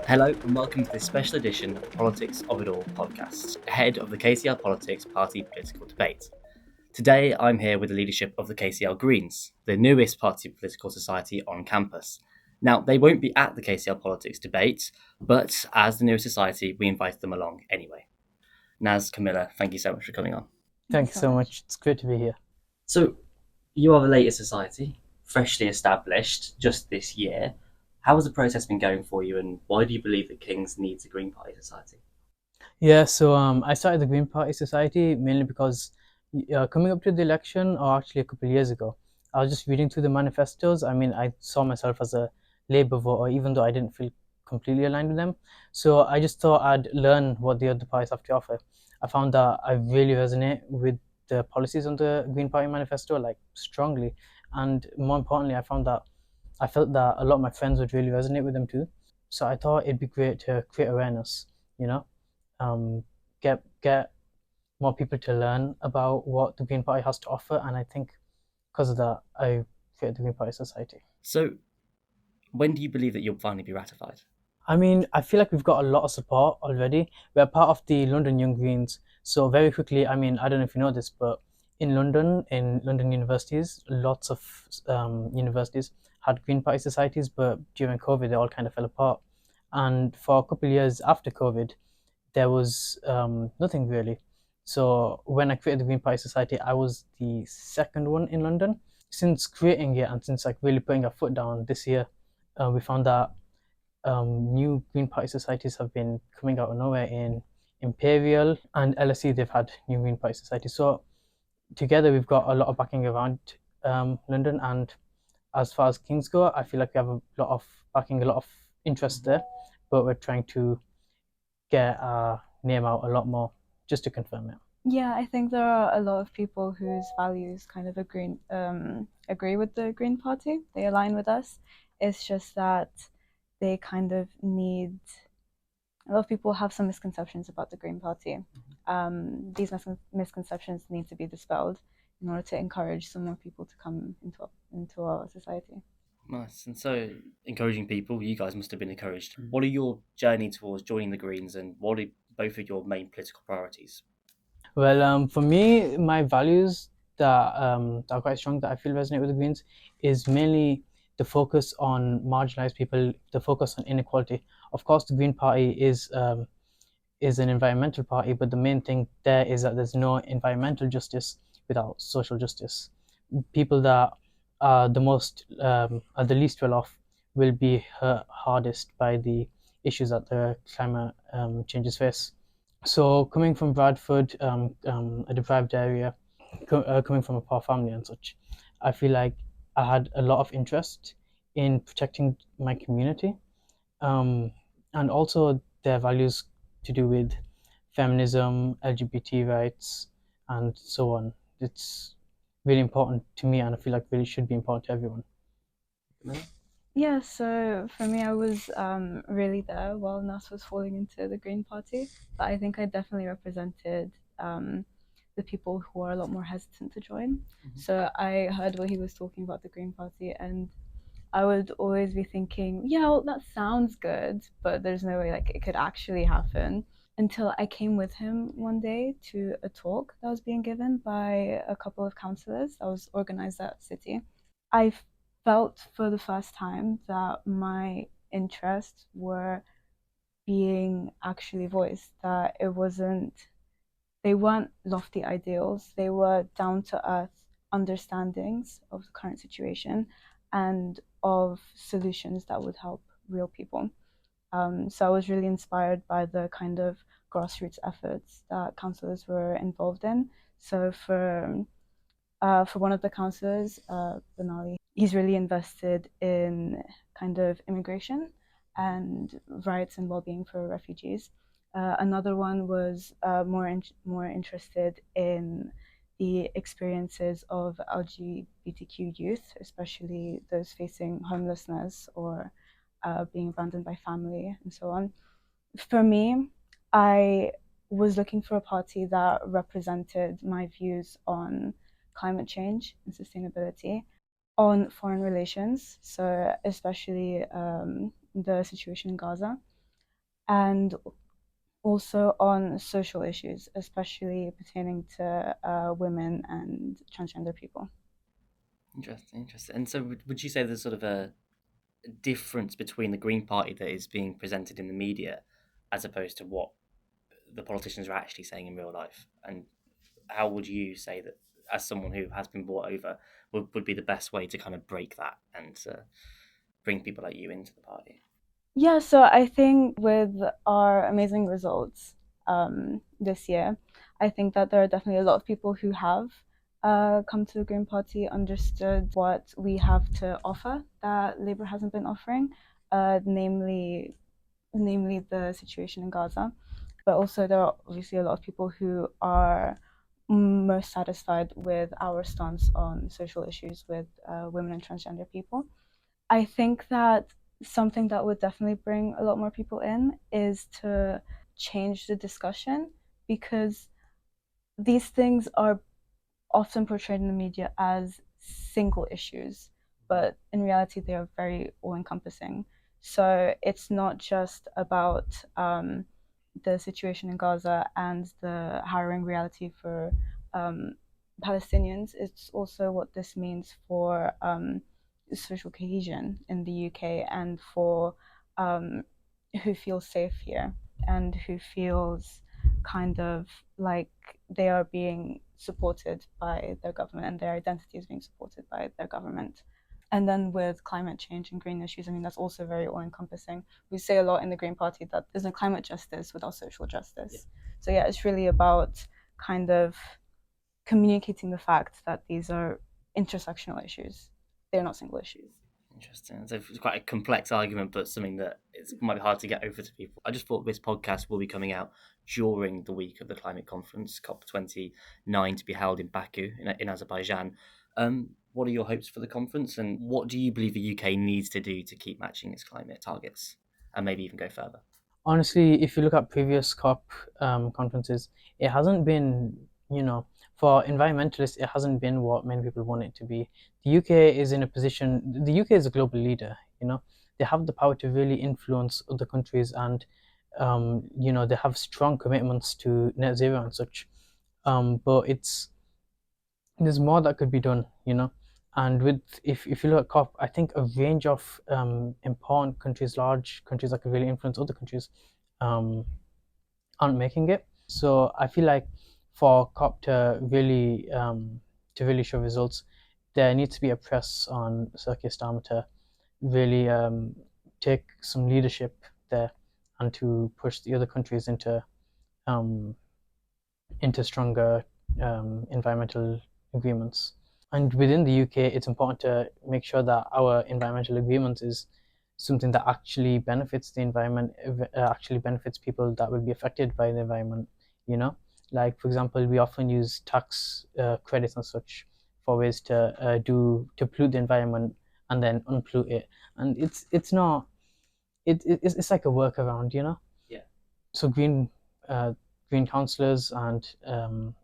Hello and welcome to this special edition of the Politics of It All podcast, ahead of the KCL Politics Party political debate. Today I'm here with the leadership of the KCL Greens, the newest party political society on campus. Now, they won't be at the KCL Politics debate, but as the newest society, we invited them along anyway. Naz, Camilla, thank you so much for coming on. Thanks so much. It's great to be here. So, you are the latest society, freshly established just this year. How has the process been going for you, and why do you believe that Kings needs a Green Party society? Yeah, so I started the Green Party Society mainly because coming up to the election, or actually a couple of years ago, I was just reading through the manifestos. I mean, I saw myself as a Labour voter, even though I didn't feel completely aligned with them. So I just thought I'd learn what the other parties have to offer. I found that I really resonate with the policies on the Green Party manifesto, like strongly. And more importantly, I felt that a lot of my friends would really resonate with them too. So I thought it'd be great to create awareness, you know, um, get more people to learn about what the Green Party has to offer. And I think because of that, I created the Green Party Society. So, when do you believe that you'll finally be ratified? I mean, I feel like we've got a lot of support already. We're part of the London Young Greens. So very quickly, I mean, I don't know if you know this, but in London universities, lots of universities had Green Party societies, but during COVID, they all kind of fell apart. And for a couple of years after COVID, there was nothing really. So when I created the Green Party Society, I was the second one in London. Since creating it and since like really putting our foot down this year, we found that new Green Party societies have been coming out of nowhere in Imperial and LSE. They've had new Green Party societies. So together we've got a lot of backing around London. And as far as Kings go, I feel like we have a lot of backing, a lot of interest there. But we're trying to get our name out a lot more just to confirm it. Yeah, I think there are a lot of people whose values kind of agree with the Green Party. They align with us. It's just that they kind of need. A lot of people have some misconceptions about the Green Party. These misconceptions need to be dispelled in order to encourage some more people to come into our society. Nice. And so, encouraging people, you guys must have been encouraged. What are your journey towards joining the Greens, and what are both of your main political priorities? Well, for me, my values that are quite strong that I feel resonate with the Greens is mainly the focus on marginalized people, the focus on inequality. Of course, the Green Party is an environmental party, but the main thing there is that there's no environmental justice without social justice. People that are the least well off will be hurt hardest by the issues that the climate changes face. So coming from Bradford, a deprived area, coming from a poor family and such, I feel like I had a lot of interest in protecting my community, um, and also their values to do with feminism, LGBT rights, and so on. It's really important to me, and I feel like really should be important to everyone. Yeah, so for me, I was really there while Nas was falling into the Green Party, but I think I definitely represented the people who are a lot more hesitant to join. So I heard what he was talking about the Green Party, and I would always be thinking, yeah, well, that sounds good, but there's no way like it could actually happen. Until I came with him one day to a talk that was being given by a couple of councillors that was organized at City. I felt for the first time that my interests were being actually voiced, that they weren't lofty ideals, they were down to earth understandings of the current situation and of solutions that would help real people. So I was really inspired by the kind of grassroots efforts that councillors were involved in. So for one of the councillors, Benali, he's really invested in kind of immigration and rights and well-being for refugees. Another one was more interested in the experiences of LGBTQ youth, especially those facing homelessness or being abandoned by family and so on. For me, I was looking for a party that represented my views on climate change and sustainability. on foreign relations, so especially the situation in Gaza, and also on social issues, especially pertaining to women and transgender people. Interesting. And so, would you say there's sort of a difference between the Green Party that is being presented in the media as opposed to what the politicians are actually saying in real life? And how would you say that, as someone who has been brought over, would be the best way to kind of break that and bring people like you into the party? Yeah, so I think with our amazing results this year, I think that there are definitely a lot of people who have come to the Green Party, understood what we have to offer that Labour hasn't been offering, namely the situation in Gaza. But also there are obviously a lot of people who are most satisfied with our stance on social issues with women and transgender people. I think that something that would definitely bring a lot more people in is to change the discussion, because these things are often portrayed in the media as single issues, but in reality, they are very all encompassing. So it's not just about the situation in Gaza and the harrowing reality for um, Palestinians, it's also what this means for social cohesion in the UK and for who feels safe here and who feels kind of like they are being supported by their government and their identity is being supported by their government. And then with climate change and green issues, I mean, that's also very all encompassing. We say a lot in the Green Party that there's no climate justice without social justice. Yeah. So, yeah, it's really about kind of communicating the fact that these are intersectional issues, they're not single issues. Interesting. So it's quite a complex argument, but something that it might be hard to get over to people. I just thought this podcast will be coming out during the week of the climate conference, COP29, to be held in Baku, in Azerbaijan. What are your hopes for the conference, and what do you believe the UK needs to do to keep matching its climate targets, and maybe even go further? Honestly, if you look at previous COP conferences, it hasn't been, for environmentalists, it hasn't been what many people want it to be. The UK is in a position, the UK is a global leader, they have the power to really influence other countries, and, they have strong commitments to net zero and such. But there's more that could be done, And if you look at COP, I think a range of important countries, large countries that could really influence other countries, um, aren't making it. So I feel like for COP to really show results, there needs to be a press on Sir Keir Starmer to really take some leadership there and to push the other countries um, into stronger environmental agreements. And within the UK, it's important to make sure that our environmental agreements is something that actually benefits the environment, actually benefits people that will be affected by the environment. Like, for example, we often use tax credits and such for ways to pollute the environment and then unpollute it, and it's not it's like a workaround. Yeah. So green councillors and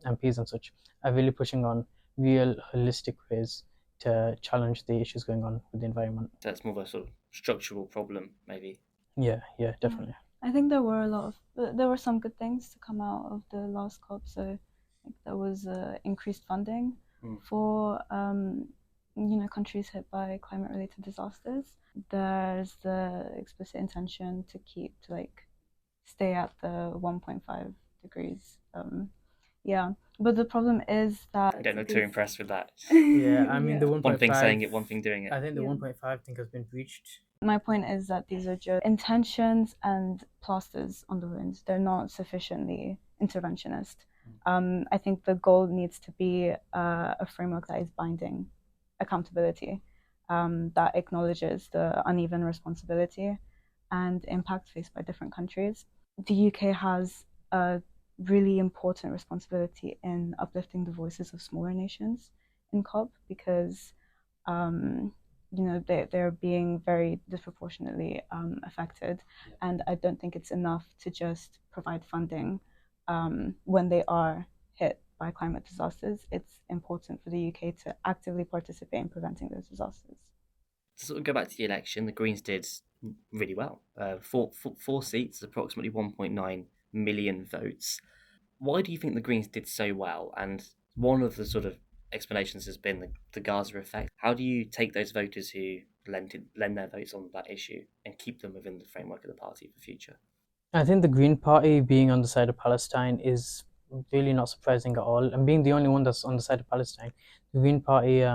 MPs and such are really pushing on real holistic ways to challenge the issues going on with the environment. That's more of a sort of structural problem, maybe. Yeah, definitely. I think there were some good things to come out of the last COP. So like, there was increased funding for countries hit by climate-related disasters. There's the explicit intention to stay at the 1.5 degrees. Yeah, but the problem is that I don't look too impressed with that. Yeah, I mean, the 1.5. One thing saying it, one thing doing it. I think the 1.5 thing has been breached. My point is that these are just intentions and plasters on the wounds. They're not sufficiently interventionist. I think the goal needs to be a framework that is binding accountability, that acknowledges the uneven responsibility and impact faced by different countries. The UK has a really important responsibility in uplifting the voices of smaller nations in COP, because they're being very disproportionately affected. Yeah. And I don't think it's enough to just provide funding when they are hit by climate disasters, it's important for the UK to actively participate in preventing those disasters. To sort of go back to the election, the Greens did really well. Four seats, approximately 1.9 million votes. Why do you think the Greens did so well? And one of the sort of explanations has been the Gaza effect. How do you take those voters who lend their votes on that issue and keep them within the framework of the party for future? I think the Green Party being on the side of Palestine is really not surprising at all. And being the only one that's on the side of Palestine, the Green Party,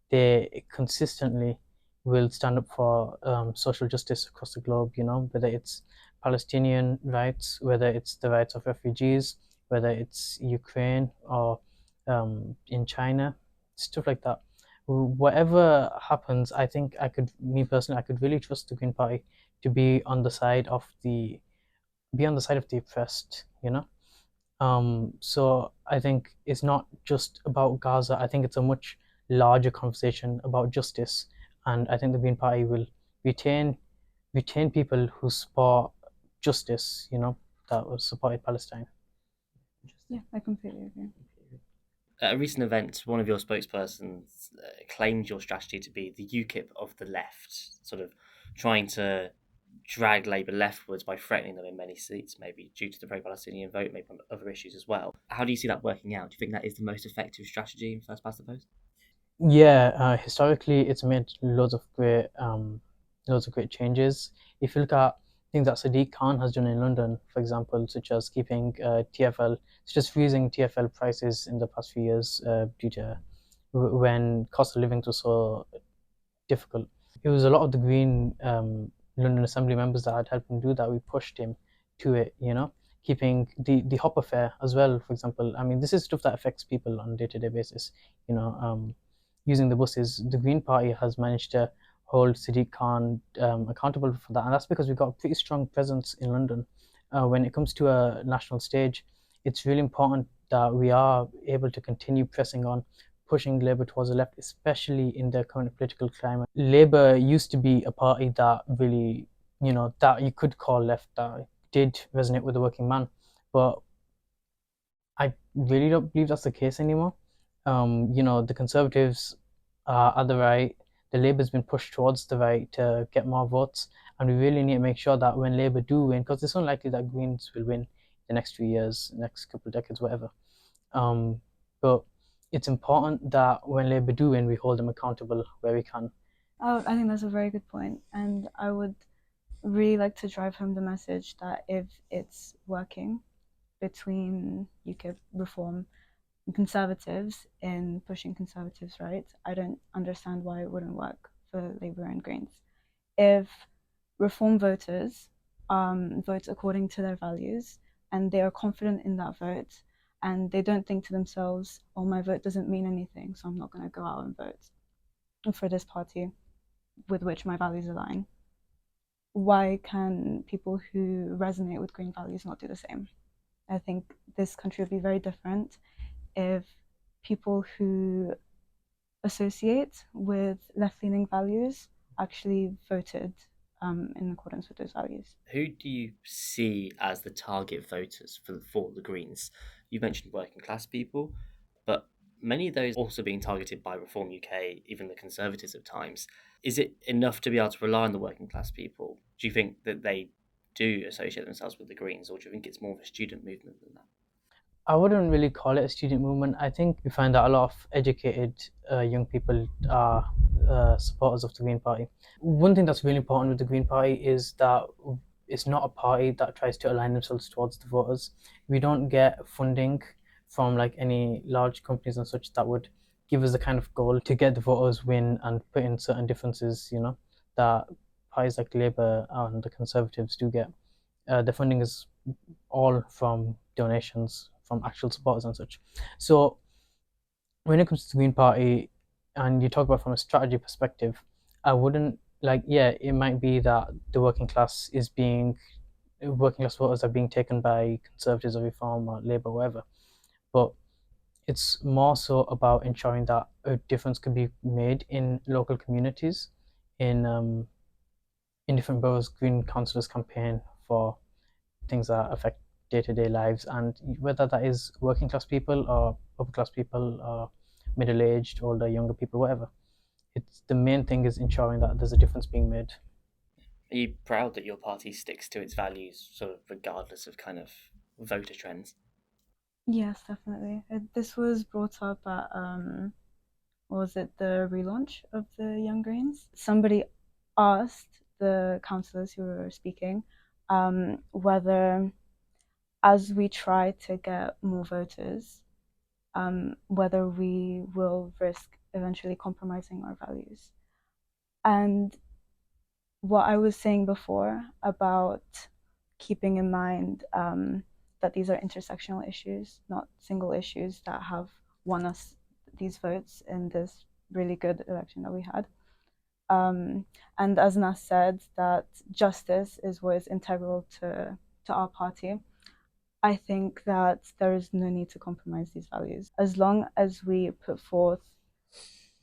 they consistently will stand up for social justice across the globe, you know, whether it's Palestinian rights, whether it's the rights of refugees, whether it's Ukraine or in China, stuff like that. Whatever happens, I think me personally, I could really trust the Green Party to be on the side of the oppressed, you know. So I think it's not just about Gaza. I think it's a much larger conversation about justice, and I think the Green Party will retain people who support justice, you know, that will support Palestine. Yeah, I completely agree. At a recent event, one of your spokespersons claimed your strategy to be the UKIP of the left, sort of trying to drag Labour leftwards by threatening them in many seats, maybe due to the pro-Palestinian vote, maybe on other issues as well. How do you see that working out? Do you think that is the most effective strategy in first past the post? Yeah, historically, it's made loads of great changes. If you look at things that Sadiq Khan has done in London, for example, such as keeping such as freezing TFL prices in the past few years due to when cost of living was so difficult. It was a lot of the Green London Assembly members that had helped him do that. We pushed him to it, you know, keeping the hopper fare as well, for example. I mean, this is stuff that affects people on a day-to-day basis, you know. Using the buses, the Green Party has managed to hold Sadiq Khan accountable for that, and that's because we've got a pretty strong presence in London. When it comes to a national stage, it's really important that we are able to continue pressing on, pushing Labour towards the left, especially in the current political climate. Labour used to be a party that really, you know, that you could call left, that did resonate with the working man, but I really don't believe that's the case anymore. You know, the Conservatives are at the right, the Labour's been pushed towards the right to get more votes, and we really need to make sure that when Labour do win, because it's unlikely that Greens will win the next few years, next couple of decades, whatever. But it's important that when Labour do win, we hold them accountable where we can. Oh, I think that's a very good point, and I would really like to drive home the message that if it's working between UKIP reform and Conservatives in pushing Conservatives' rights, I don't understand why it wouldn't work for Labour and Greens. If reform voters vote according to their values and they are confident in that vote and they don't think to themselves, oh, my vote doesn't mean anything, so I'm not going to go out and vote for this party with which my values align, why can people who resonate with green values not do the same? I think this country would be very different if people who associate with left-leaning values actually voted in accordance with those values. Who do you see as the target voters for the Greens? You mentioned working class people, but many of those also being targeted by Reform UK, even the Conservatives at times. Is it enough to be able to rely on the working class people? Do you think that they do associate themselves with the Greens, or do you think it's more of a student movement than that? I wouldn't really call it a student movement. I think we find that a lot of educated young people are supporters of the Green Party. One thing that's really important with the Green Party is that it's not a party that tries to align themselves towards the voters. We don't get funding from like any large companies and such that would give us the kind of goal to get the voters win and put in certain differences, you know, that parties like Labour and the Conservatives do get. The funding is all from donations from actual supporters and such. So when it comes to the Green Party, and you talk about from a strategy perspective, I wouldn't like. Yeah, it might be that the working class voters are being taken by Conservatives or Reform or Labour, or whatever. But it's more so about ensuring that a difference can be made in local communities, in different boroughs. Green councillors campaign for things that affect day-to-day lives, and whether that is working class people or upper class people or middle-aged, older, younger people, whatever. It's the main thing is ensuring that there's a difference being made. Are you proud that your party sticks to its values, sort of regardless of kind of voter trends? Yes, definitely. This was brought up at what was it, the relaunch of the Young Greens? Somebody asked the councillors who were speaking whether, as we try to get more voters, whether we will risk eventually compromising our values. And what I was saying before about keeping in mind that these are intersectional issues, not single issues that have won us these votes in this really good election that we had. And as Nas said, that justice is what is integral to our party. I think that there is no need to compromise these values. As long as we put forth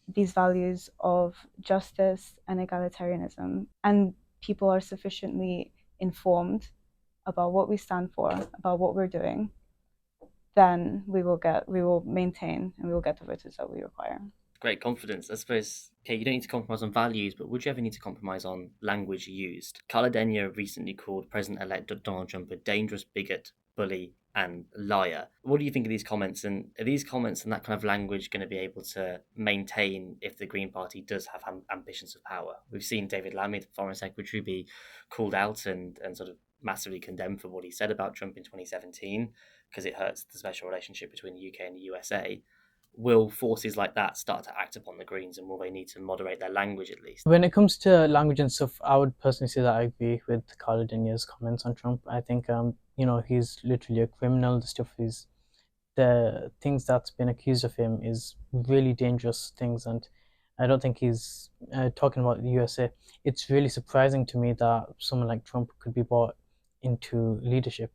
these values of justice and egalitarianism, and people are sufficiently informed about what we stand for, about what we're doing, then we will maintain and we will get the voters that we require. Great confidence. I suppose, okay, you don't need to compromise on values, but would you ever need to compromise on language used? Carla Denyer recently called President-elect Donald Trump a dangerous bigot, bully, and liar. What do you think of these comments? And are these comments and that kind of language going to be able to maintain if the Green Party does have ambitions of power? We've seen David Lammy, the Foreign Secretary, be called out and sort of massively condemned for what he said about Trump in 2017 because it hurts the special relationship between the UK and the USA. Will forces like that start to act upon the Greens, and will they need to moderate their language at least? When it comes to language and stuff, I would personally say that I agree with Carla Denier's comments on Trump. I think he's literally a criminal. The things that's been accused of him is really dangerous things, and I don't think he's talking about the USA. It's really surprising to me that someone like Trump could be brought into leadership.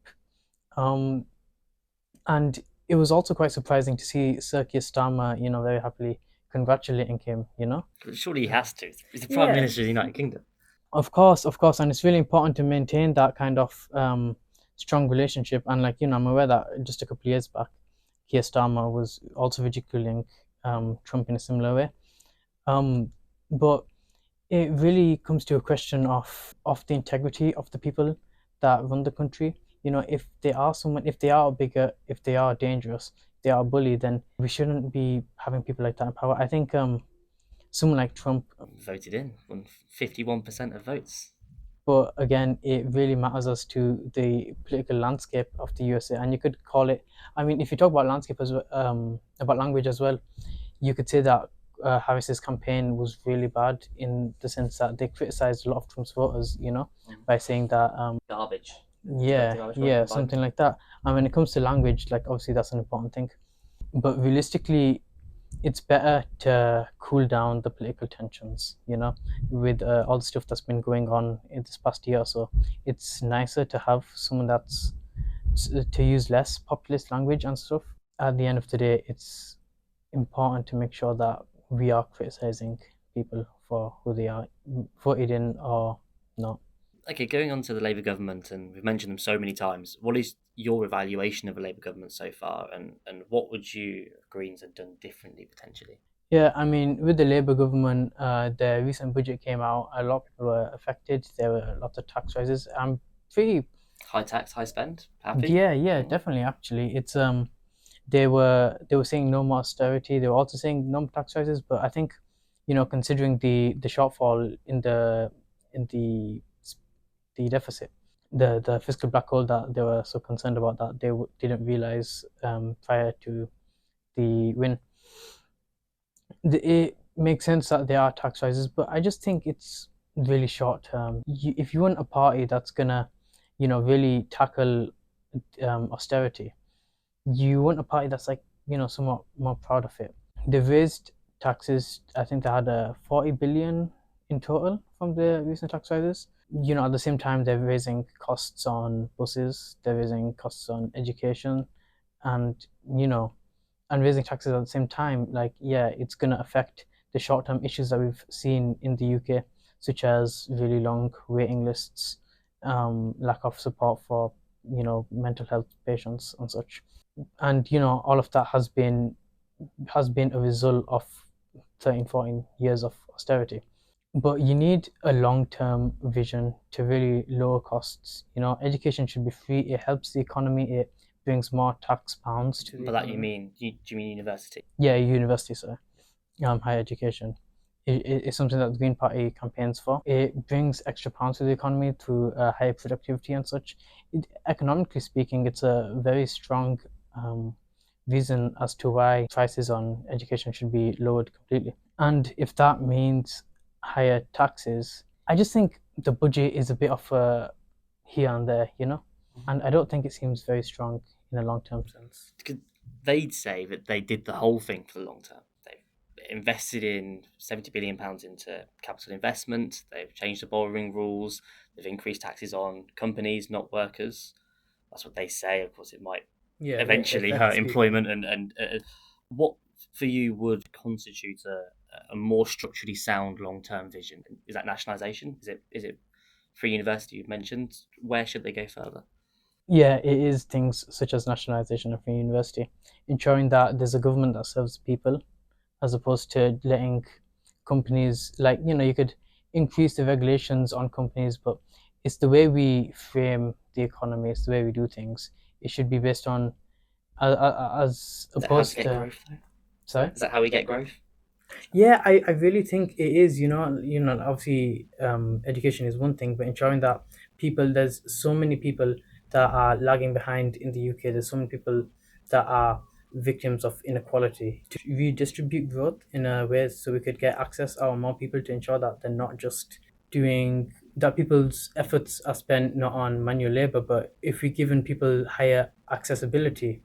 And it was also quite surprising to see Sir Keir Starmer, very happily congratulating him, Surely he has to. He's the Prime Minister of the United Kingdom. Of course, and it's really important to maintain that kind of strong relationship. And I'm aware that just a couple of years back, Keir Starmer was also ridiculing Trump in a similar way. But it really comes to a question of the integrity of the people that run the country. If they are a bigot, if they are dangerous, if they are a bully, then we shouldn't be having people like that in power. I think someone like Trump voted in, won 51% of votes. But again, it really matters as to the political landscape of the USA, and you could call it. I mean, if you talk about landscape as well, about language as well, you could say that Harris's campaign was really bad in the sense that they criticized a lot of Trump's voters, by saying that garbage. Yeah, something like that. And when it comes to language, like obviously that's an important thing, but realistically, it's better to cool down the political tensions, with all the stuff that's been going on in this past year or so. It's nicer to have someone that's to use less populist language and stuff. At the end of the day, it's important to make sure that we are criticizing people for who they are, voted in or not. Okay, going on to the Labour government, and we've mentioned them so many times. What is your evaluation of the Labour government so far, and what would you Greens have done differently potentially? Yeah, I mean, with the Labour government, the recent budget came out. A lot of people were affected. There were lots of tax rises. I'm pretty high tax, high spend. Happy? Yeah, definitely. Actually, it's they were saying no more austerity. They were also saying no more tax rises. But I think, considering the shortfall in the deficit, the fiscal black hole that they were so concerned about, that they didn't realize prior to the win. It makes sense that there are tax rises, but I just think it's really short term. If you want a party that's gonna, really tackle austerity, you want a party that's like, somewhat more proud of it. They've raised taxes. I think they had 40 billion in total from the recent tax rises. At the same time, they're raising costs on buses. They're raising costs on education, and and raising taxes at the same time, it's going to affect the short-term issues that we've seen in the UK, such as really long waiting lists, lack of support for mental health patients and such. And all of that has been a result of 13, 14 years of austerity. But you need a long-term vision to really lower costs. Education should be free. It helps the economy. It brings more tax pounds to the By that economy. do you mean university? Yeah, university, sorry. Higher education. It's something that the Green Party campaigns for. It brings extra pounds to the economy through higher productivity and such. Economically speaking, it's a very strong reason as to why prices on education should be lowered completely. And if that means higher taxes, I just think the budget is a bit of a here and there, and I don't think it seems very strong in a long-term sense. Because they'd say that they did the whole thing for the long term. They've invested in £70 billion into capital investment. They've changed the borrowing rules. They've increased taxes on companies, not workers. That's what they say. Of course, it might eventually hurt employment. And what for you would constitute a more structurally sound long-term vision? Is that nationalisation? Is it free university you've mentioned? Where should they go further? Yeah, it is things such as nationalisation of a university, ensuring that there's a government that serves people, as opposed to letting companies, like, you could increase the regulations on companies, but it's the way we frame the economy, it's the way we do things. It should be based on, as opposed to growth, though? Sorry? Is that how we get growth? Yeah, I really think it is. Obviously, education is one thing, but ensuring that there's so many people that are lagging behind in the UK. There's so many people that are victims of inequality. To redistribute growth in a way so we could get access or more people, to ensure that they're not just doing that, people's efforts are spent not on manual labor, but if we given people higher accessibility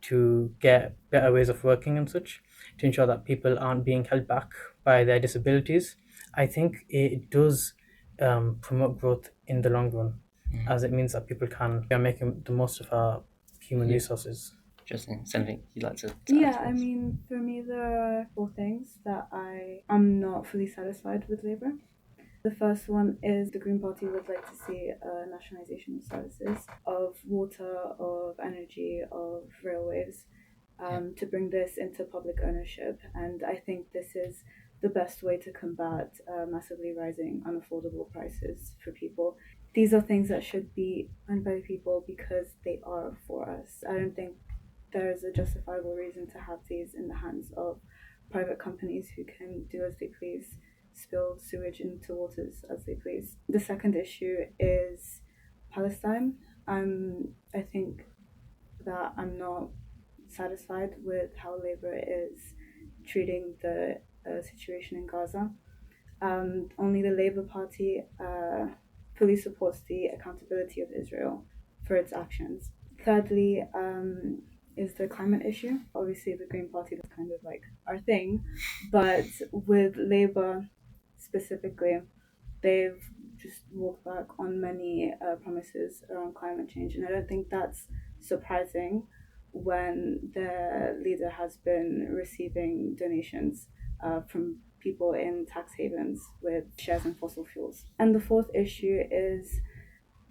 to get better ways of working and such, to ensure that people aren't being held back by their disabilities, I think it does promote growth in the long run, as it means that people are making the most of our human resources. Interesting. Is there anything you'd like to add Yeah, to I this? mean, for me, there are 4 things that I'm not fully satisfied with Labour. The first one is the Green Party would like to see a nationalisation of services, of water, of energy, of railways, to bring this into public ownership. And I think this is the best way to combat massively rising unaffordable prices for people. These are things that should be owned by people because they are for us. I don't think there is a justifiable reason to have these in the hands of private companies who can do as they please, spill sewage into waters as they please. The second issue is Palestine. I think that I'm not satisfied with how Labour is treating the situation in Gaza. Only the Labour Party fully supports the accountability of Israel for its actions. Thirdly, is the climate issue. Obviously, the Green Party is kind of like our thing, but with Labour specifically, they've just walked back on many promises around climate change, and I don't think that's surprising when the leader has been receiving donations from people in tax havens with shares in fossil fuels. And the fourth issue is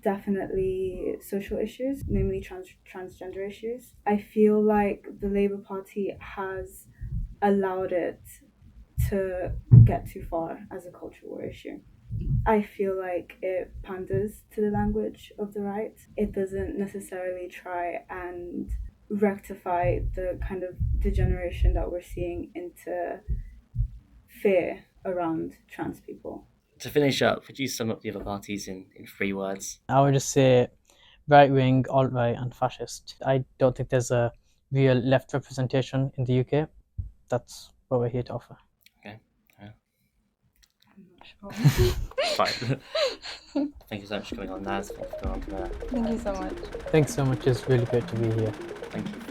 definitely social issues, namely transgender issues. I feel like the Labour Party has allowed it to get too far as a cultural war issue. I feel like it panders to the language of the right. It doesn't necessarily try and rectify the kind of degeneration that we're seeing into fear around trans people. To finish up, could you sum up the other parties in 3 words? I would just say right wing, alt right, and fascist. I don't think there's a real left representation in the UK. That's what we're here to offer. Okay. Yeah. I'm not sure. Fine. Thank you so much for coming on, Naz. Thank you for coming on, Claire. Thank you so much. Thanks so much. It's really great to be here. Thank you.